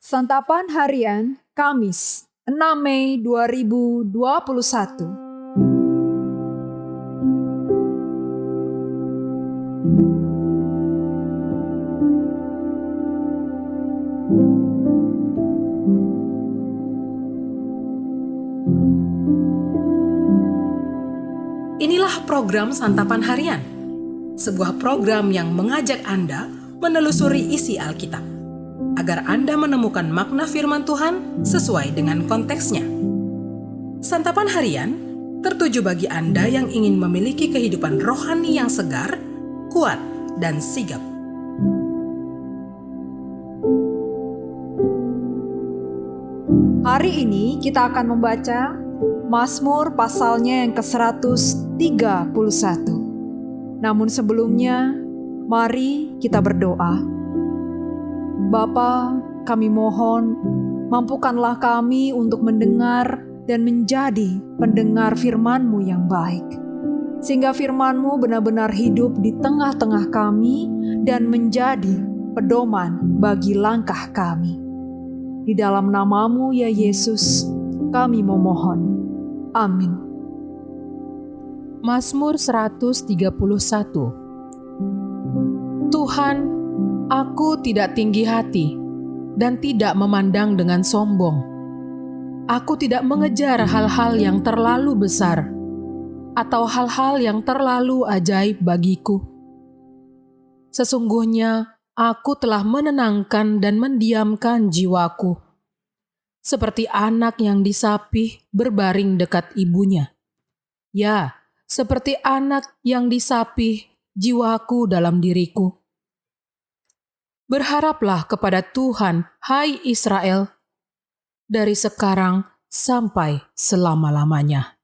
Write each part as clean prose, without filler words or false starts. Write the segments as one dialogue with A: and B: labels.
A: Santapan Harian Kamis 6 Mei 2021.
B: Inilah program Santapan Harian, sebuah program yang mengajak Anda menelusuri isi Alkitab, agar Anda menemukan makna firman Tuhan sesuai dengan konteksnya. Santapan Harian tertuju bagi Anda yang ingin memiliki kehidupan rohani yang segar, kuat, dan sigap.
A: Hari ini kita akan membaca Mazmur pasalnya yang ke-131. Namun sebelumnya, mari kita berdoa. Bapa, kami mohon, mampukanlah kami untuk mendengar dan menjadi pendengar firman-Mu yang baik. Sehingga firman-Mu benar-benar hidup di tengah-tengah kami dan menjadi pedoman bagi langkah kami. Di dalam nama-Mu ya Yesus, kami memohon. Amin.
C: Mazmur 131. Tuhan, aku tidak tinggi hati dan tidak memandang dengan sombong. Aku tidak mengejar hal-hal yang terlalu besar atau hal-hal yang terlalu ajaib bagiku. Sesungguhnya aku telah menenangkan dan mendiamkan jiwaku, seperti anak yang disapih berbaring dekat ibunya. Ya, seperti anak yang disapih jiwaku dalam diriku. Berharaplah kepada Tuhan, hai Israel, dari sekarang sampai selama-lamanya.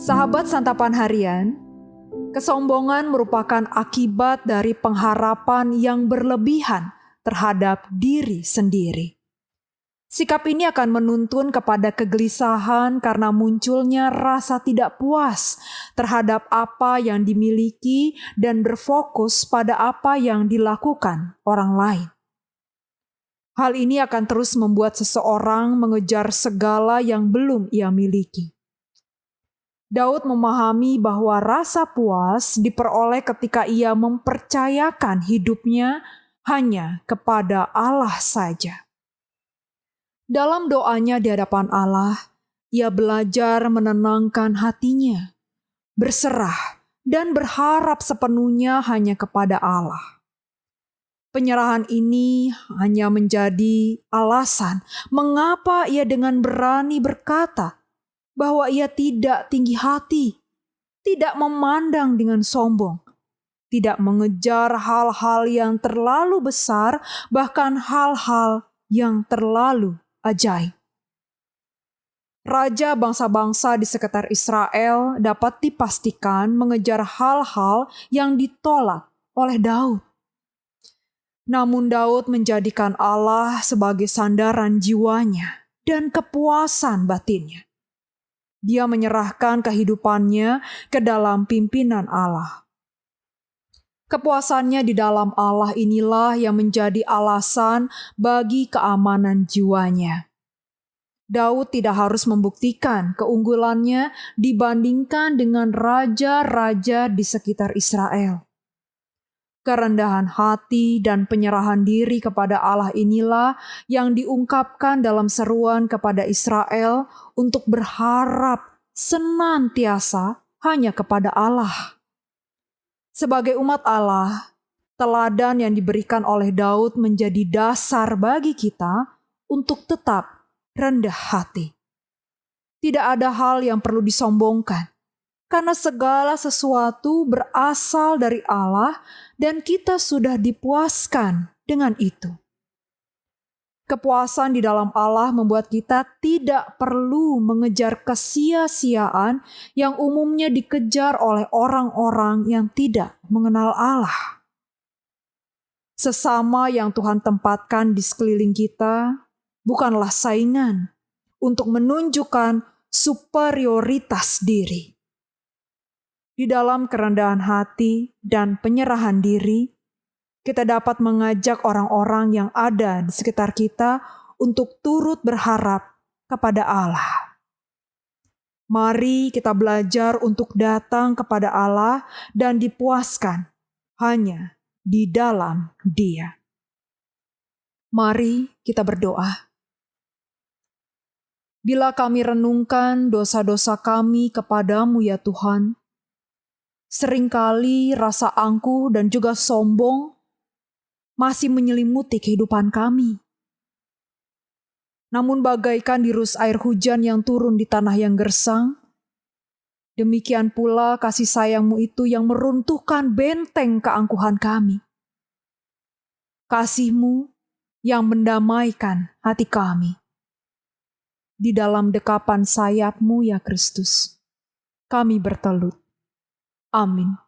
A: Sahabat Santapan Harian, kesombongan merupakan akibat dari pengharapan yang berlebihan terhadap diri sendiri. Sikap ini akan menuntun kepada kegelisahan karena munculnya rasa tidak puas terhadap apa yang dimiliki dan berfokus pada apa yang dilakukan orang lain. Hal ini akan terus membuat seseorang mengejar segala yang belum ia miliki. Daud memahami bahwa rasa puas diperoleh ketika ia mempercayakan hidupnya hanya kepada Allah saja. Dalam doanya di hadapan Allah, ia belajar menenangkan hatinya, berserah dan berharap sepenuhnya hanya kepada Allah. Penyerahan ini hanya menjadi alasan mengapa ia dengan berani berkata bahwa ia tidak tinggi hati, tidak memandang dengan sombong, tidak mengejar hal-hal yang terlalu besar, bahkan hal-hal yang terlalu ajaib. Raja bangsa-bangsa di sekitar Israel dapat dipastikan mengejar hal-hal yang ditolak oleh Daud. Namun Daud menjadikan Allah sebagai sandaran jiwanya dan kepuasan batinnya. Dia menyerahkan kehidupannya ke dalam pimpinan Allah. Kepuasannya di dalam Allah inilah yang menjadi alasan bagi keamanan jiwanya. Daud tidak harus membuktikan keunggulannya dibandingkan dengan raja-raja di sekitar Israel. Kerendahan hati dan penyerahan diri kepada Allah inilah yang diungkapkan dalam seruan kepada Israel untuk berharap senantiasa hanya kepada Allah. Sebagai umat Allah, teladan yang diberikan oleh Daud menjadi dasar bagi kita untuk tetap rendah hati. Tidak ada hal yang perlu disombongkan, karena segala sesuatu berasal dari Allah dan kita sudah dipuaskan dengan itu. Kepuasan di dalam Allah membuat kita tidak perlu mengejar kesia-siaan yang umumnya dikejar oleh orang-orang yang tidak mengenal Allah. Sesama yang Tuhan tempatkan di sekeliling kita bukanlah saingan untuk menunjukkan superioritas diri. Di dalam kerendahan hati dan penyerahan diri, kita dapat mengajak orang-orang yang ada di sekitar kita untuk turut berharap kepada Allah. Mari kita belajar untuk datang kepada Allah dan dipuaskan hanya di dalam Dia. Mari kita berdoa. Bila kami renungkan dosa-dosa kami kepadamu ya Tuhan, seringkali rasa angkuh dan juga sombong masih menyelimuti kehidupan kami. Namun bagaikan dirus air hujan yang turun di tanah yang gersang, demikian pula kasih sayang-Mu itu yang meruntuhkan benteng keangkuhan kami. Kasih-Mu yang mendamaikan hati kami. Di dalam dekapan sayap-Mu ya Kristus, kami bertelut. Amin.